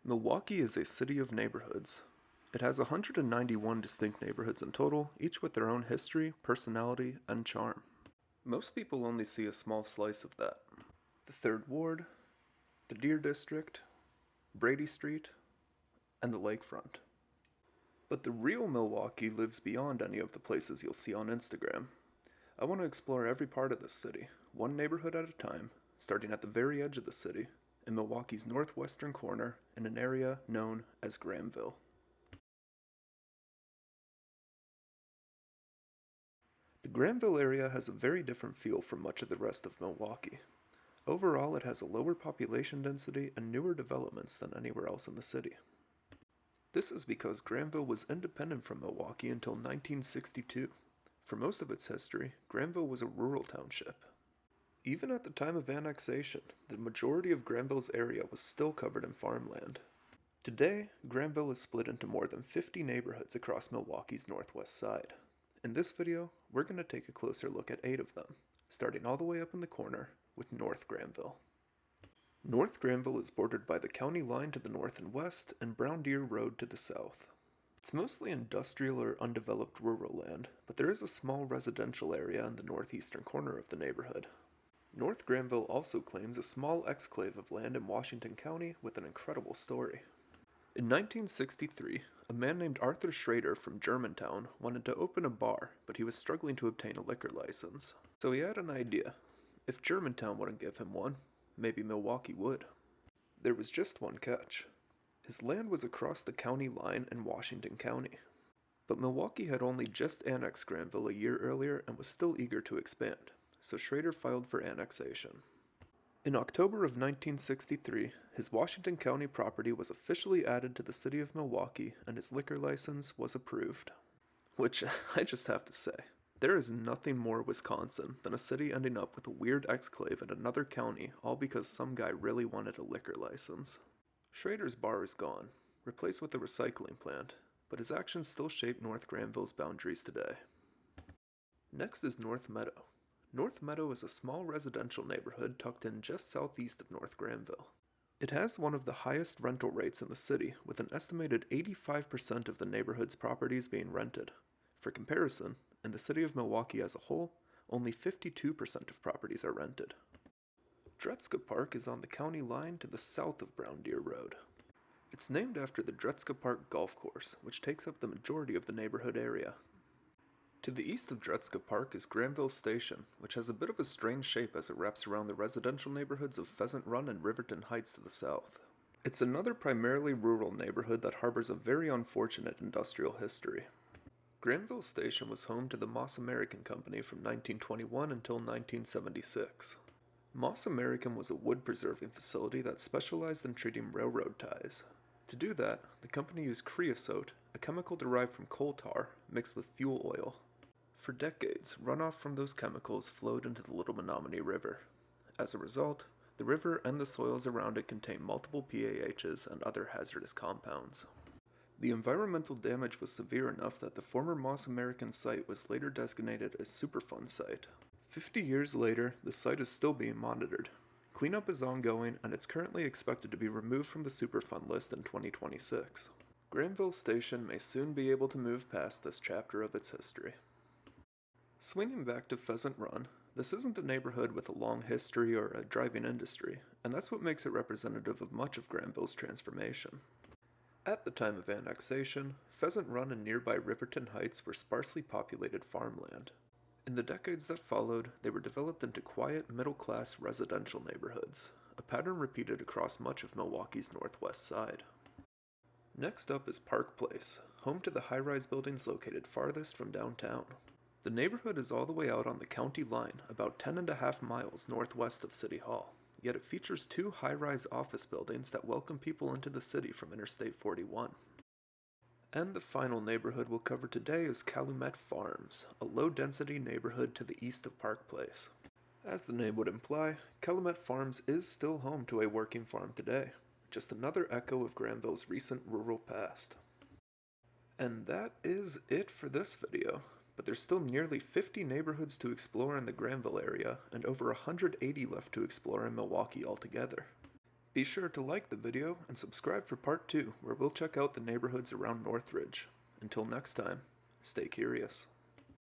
Milwaukee is a city of neighborhoods. It has 191 distinct neighborhoods in total, each with their own history, personality, and charm. Most people only see a small slice of that. The 3rd Ward, the Deer District, Brady Street, and the lakefront. But the real Milwaukee lives beyond any of the places you'll see on Instagram. I want to explore every part of this city, one neighborhood at a time, starting at the very edge of the city, in Milwaukee's northwestern corner, in an area known as Granville. The Granville area has a very different feel from much of the rest of Milwaukee. Overall, it has a lower population density and newer developments than anywhere else in the city. This is because Granville was independent from Milwaukee until 1962. For most of its history, Granville was a rural township. Even at the time of annexation, the majority of Granville's area was still covered in farmland. Today, Granville is split into more than 50 neighborhoods across Milwaukee's northwest side. In this video, we're going to take a closer look at 8 of them, starting all the way up in the corner with North Granville. North Granville is bordered by the county line to the north and west and Brown Deer Road to the south. It's mostly industrial or undeveloped rural land, but there is a small residential area in the northeastern corner of the neighborhood. North Granville also claims a small exclave of land in Washington County with an incredible story. In 1963, a man named Arthur Schrader from Germantown wanted to open a bar, but he was struggling to obtain a liquor license. So he had an idea. If Germantown wouldn't give him one, maybe Milwaukee would. There was just one catch. His land was across the county line in Washington County. But Milwaukee had only just annexed Granville a year earlier and was still eager to expand, so Schrader filed for annexation. In October of 1963, his Washington County property was officially added to the city of Milwaukee and his liquor license was approved. Which, I just have to say, there is nothing more Wisconsin than a city ending up with a weird exclave in another county all because some guy really wanted a liquor license. Schrader's bar is gone, replaced with a recycling plant, but his actions still shape North Granville's boundaries today. Next is North Meadow. North Meadow is a small residential neighborhood tucked in just southeast of North Granville. It has one of the highest rental rates in the city, with an estimated 85% of the neighborhood's properties being rented. For comparison, in the city of Milwaukee as a whole, only 52% of properties are rented. Dretzka Park is on the county line to the south of Brown Deer Road. It's named after the Dretzka Park golf course, which takes up the majority of the neighborhood area. To the east of Dretzka Park is Granville Station, which has a bit of a strange shape as it wraps around the residential neighborhoods of Pheasant Run and Riverton Heights to the south. It's another primarily rural neighborhood that harbors a very unfortunate industrial history. Granville Station was home to the Moss American Company from 1921 until 1976. Moss American was a wood-preserving facility that specialized in treating railroad ties. To do that, the company used creosote, a chemical derived from coal tar, mixed with fuel oil. For decades, runoff from those chemicals flowed into the Little Menominee River. As a result, the river and the soils around it contain multiple PAHs and other hazardous compounds. The environmental damage was severe enough that the former Moss American site was later designated a Superfund site. 50 years later, the site is still being monitored. Cleanup is ongoing, and it's currently expected to be removed from the Superfund list in 2026. Granville Station may soon be able to move past this chapter of its history. Swinging back to Pheasant Run, this isn't a neighborhood with a long history or a driving industry, and that's what makes it representative of much of Granville's transformation. At the time of annexation, Pheasant Run and nearby Riverton Heights were sparsely populated farmland. In the decades that followed, they were developed into quiet, middle-class residential neighborhoods, a pattern repeated across much of Milwaukee's northwest side. Next up is Park Place, home to the high-rise buildings located farthest from downtown. The neighborhood is all the way out on the county line, about 10.5 miles northwest of City Hall, yet it features 2 high-rise office buildings that welcome people into the city from Interstate 41. And the final neighborhood we'll cover today is Calumet Farms, a low-density neighborhood to the east of Park Place. As the name would imply, Calumet Farms is still home to a working farm today, just another echo of Granville's recent rural past. And that is it for this video, but there's still nearly 50 neighborhoods to explore in the Granville area and over 180 left to explore in Milwaukee altogether. Be sure to like the video and subscribe for part 2, where we'll check out the neighborhoods around Northridge. Until next time, stay curious.